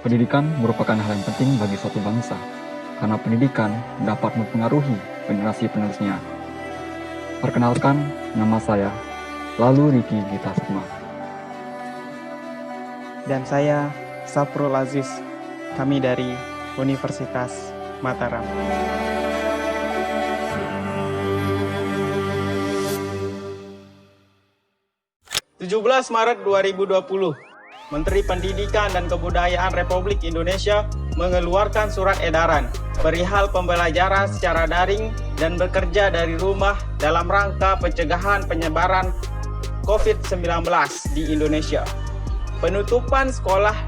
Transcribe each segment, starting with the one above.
Pendidikan merupakan hal yang penting bagi suatu bangsa, karena pendidikan dapat mempengaruhi generasi penerusnya. Perkenalkan, nama saya Lalu Riki Gita Sukma. Dan saya Saprul Aziz, kami dari Universitas Mataram. Maret 2020, Menteri Pendidikan dan Kebudayaan Republik Indonesia mengeluarkan surat edaran perihal pembelajaran secara daring dan bekerja dari rumah dalam rangka pencegahan penyebaran COVID-19 di Indonesia. Penutupan sekolah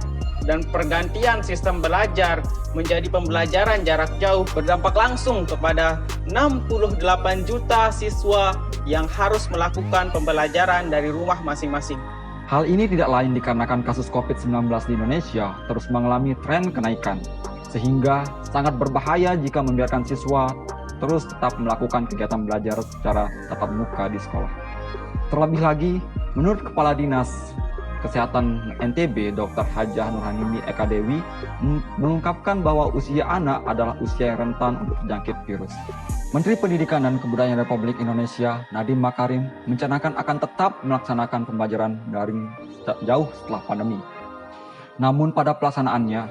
dan pergantian sistem belajar menjadi pembelajaran jarak jauh berdampak langsung kepada 68 juta siswa yang harus melakukan pembelajaran dari rumah masing-masing. Hal ini tidak lain dikarenakan kasus COVID-19 di Indonesia terus mengalami tren kenaikan, sehingga sangat berbahaya jika membiarkan siswa terus tetap melakukan kegiatan belajar secara tatap muka di sekolah. Terlebih lagi, menurut Kepala Dinas Kesehatan NTB, Dr. Hajah Nurhanini Eka Dewi, mengungkapkan bahwa usia anak adalah usia yang rentan untuk terjangkit virus. Menteri Pendidikan dan Kebudayaan Republik Indonesia, Nadiem Makarim, mencanangkan akan tetap melaksanakan pembelajaran daring jauh setelah pandemi. Namun pada pelaksanaannya,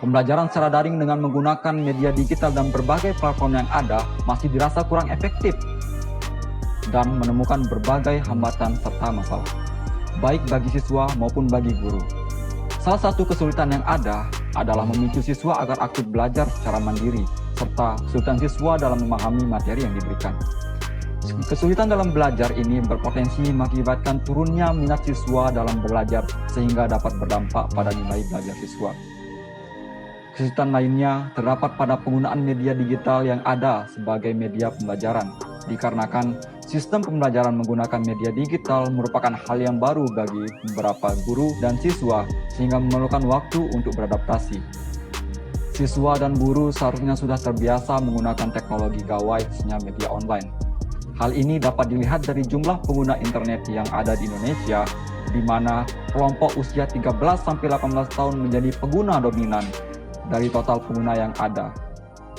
pembelajaran secara daring dengan menggunakan media digital dan berbagai platform yang ada masih dirasa kurang efektif dan menemukan berbagai hambatan serta masalah, baik bagi siswa maupun bagi guru. Salah satu kesulitan yang ada adalah memicu siswa agar aktif belajar secara mandiri, serta kesulitan siswa dalam memahami materi yang diberikan. Kesulitan dalam belajar ini berpotensi mengakibatkan turunnya minat siswa dalam belajar sehingga dapat berdampak pada nilai belajar siswa. Kesulitan lainnya terdapat pada penggunaan media digital yang ada sebagai media pembelajaran, dikarenakan sistem pembelajaran menggunakan media digital merupakan hal yang baru bagi beberapa guru dan siswa sehingga memerlukan waktu untuk beradaptasi. Siswa dan guru seharusnya sudah terbiasa menggunakan teknologi gawai khususnya media online. Hal ini dapat dilihat dari jumlah pengguna internet yang ada di Indonesia, di mana kelompok usia 13-18 tahun menjadi pengguna dominan dari total pengguna yang ada.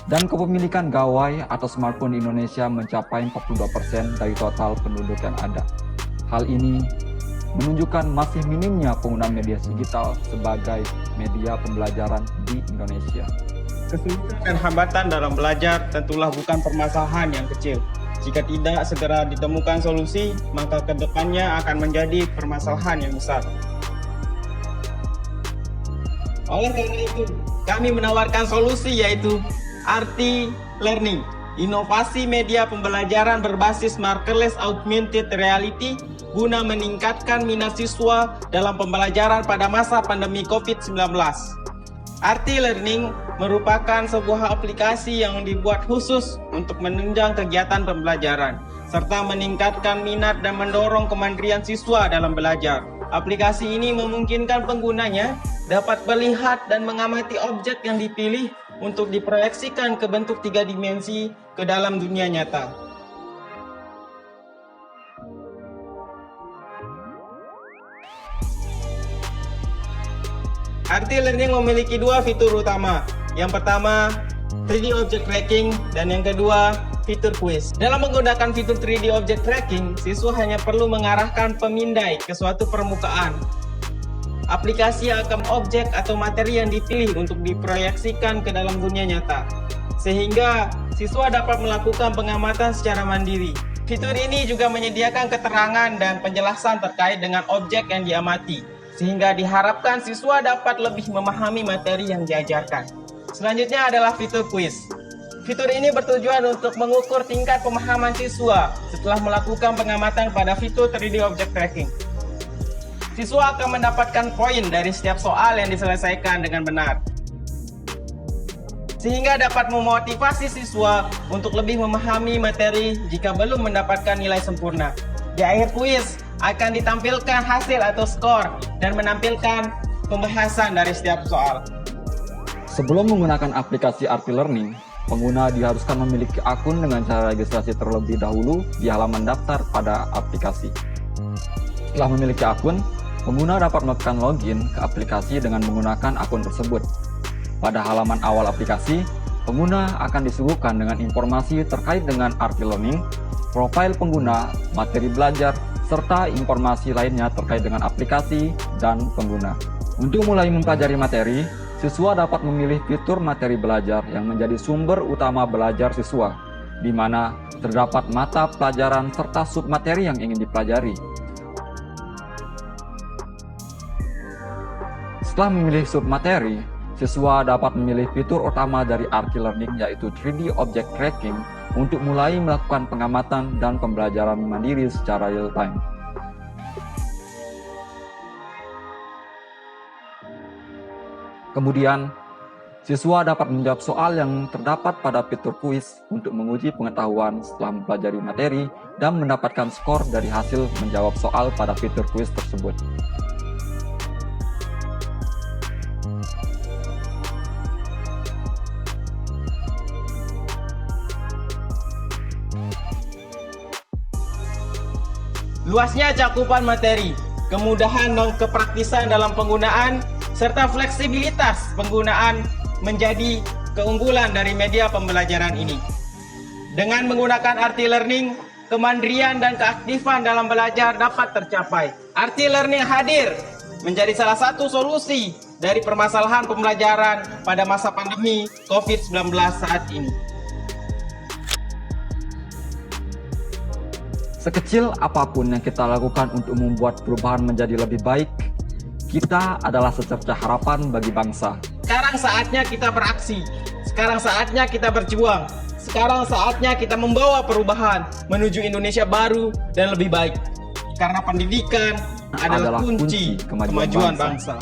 Dan kepemilikan gawai atau smartphone di Indonesia mencapai 42% dari total penduduk yang ada. Hal ini menunjukkan masih minimnya penggunaan media digital sebagai media pembelajaran di Indonesia. Kesulitan dan hambatan dalam belajar tentulah bukan permasalahan yang kecil. Jika tidak segera ditemukan solusi, maka kedepannya akan menjadi permasalahan yang besar. Oleh karena itu, kami menawarkan solusi yaitu RT Learning, inovasi media pembelajaran berbasis markerless augmented reality guna meningkatkan minat siswa dalam pembelajaran pada masa pandemi COVID-19. RT Learning merupakan sebuah aplikasi yang dibuat khusus untuk menunjang kegiatan pembelajaran, serta meningkatkan minat dan mendorong kemandirian siswa dalam belajar. Aplikasi ini memungkinkan penggunanya dapat melihat dan mengamati objek yang dipilih untuk diproyeksikan ke bentuk 3 dimensi ke dalam dunia nyata. RT Learning memiliki 2 fitur utama. Yang pertama, 3D Object Tracking, dan yang kedua, fitur quiz. Dalam menggunakan fitur 3D Object Tracking, siswa hanya perlu mengarahkan pemindai ke suatu permukaan. Aplikasi akan objek atau materi yang dipilih untuk diproyeksikan ke dalam dunia nyata, sehingga siswa dapat melakukan pengamatan secara mandiri. Fitur ini juga menyediakan keterangan dan penjelasan terkait dengan objek yang diamati, sehingga diharapkan siswa dapat lebih memahami materi yang diajarkan. Selanjutnya adalah fitur quiz. Fitur ini bertujuan untuk mengukur tingkat pemahaman siswa setelah melakukan pengamatan pada fitur 3D Object Tracking. Siswa akan mendapatkan poin dari setiap soal yang diselesaikan dengan benar, sehingga dapat memotivasi siswa untuk lebih memahami materi jika belum mendapatkan nilai sempurna. Di akhir kuis akan ditampilkan hasil atau skor dan menampilkan pembahasan dari setiap soal. Sebelum menggunakan aplikasi RT Learning, pengguna diharuskan memiliki akun dengan cara registrasi terlebih dahulu di halaman daftar pada aplikasi. Setelah memiliki akun, Pengguna dapat melakukan login ke aplikasi dengan menggunakan akun tersebut. Pada halaman awal aplikasi, pengguna akan disuguhkan dengan informasi terkait dengan arti learning, profil pengguna, materi belajar, serta informasi lainnya terkait dengan aplikasi dan pengguna. Untuk mulai mempelajari materi, siswa dapat memilih fitur materi belajar yang menjadi sumber utama belajar siswa, di mana terdapat mata pelajaran serta submateri yang ingin dipelajari. Setelah memilih submateri, siswa dapat memilih fitur utama dari Arti Learning yaitu 3D Object Tracking untuk mulai melakukan pengamatan dan pembelajaran mandiri secara real-time. Kemudian, siswa dapat menjawab soal yang terdapat pada fitur kuis untuk menguji pengetahuan setelah mempelajari materi dan mendapatkan skor dari hasil menjawab soal pada fitur kuis tersebut. Luasnya cakupan materi, kemudahan dan kepraktisan dalam penggunaan, serta fleksibilitas penggunaan menjadi keunggulan dari media pembelajaran ini. Dengan menggunakan Arti Learning, kemandirian dan keaktifan dalam belajar dapat tercapai. Arti Learning hadir menjadi salah satu solusi dari permasalahan pembelajaran pada masa pandemi COVID-19 saat ini. Sekecil apapun yang kita lakukan untuk membuat perubahan menjadi lebih baik, kita adalah secercah harapan bagi bangsa. Sekarang saatnya kita beraksi, sekarang saatnya kita berjuang, sekarang saatnya kita membawa perubahan menuju Indonesia baru dan lebih baik. Karena pendidikan adalah kunci kemajuan bangsa.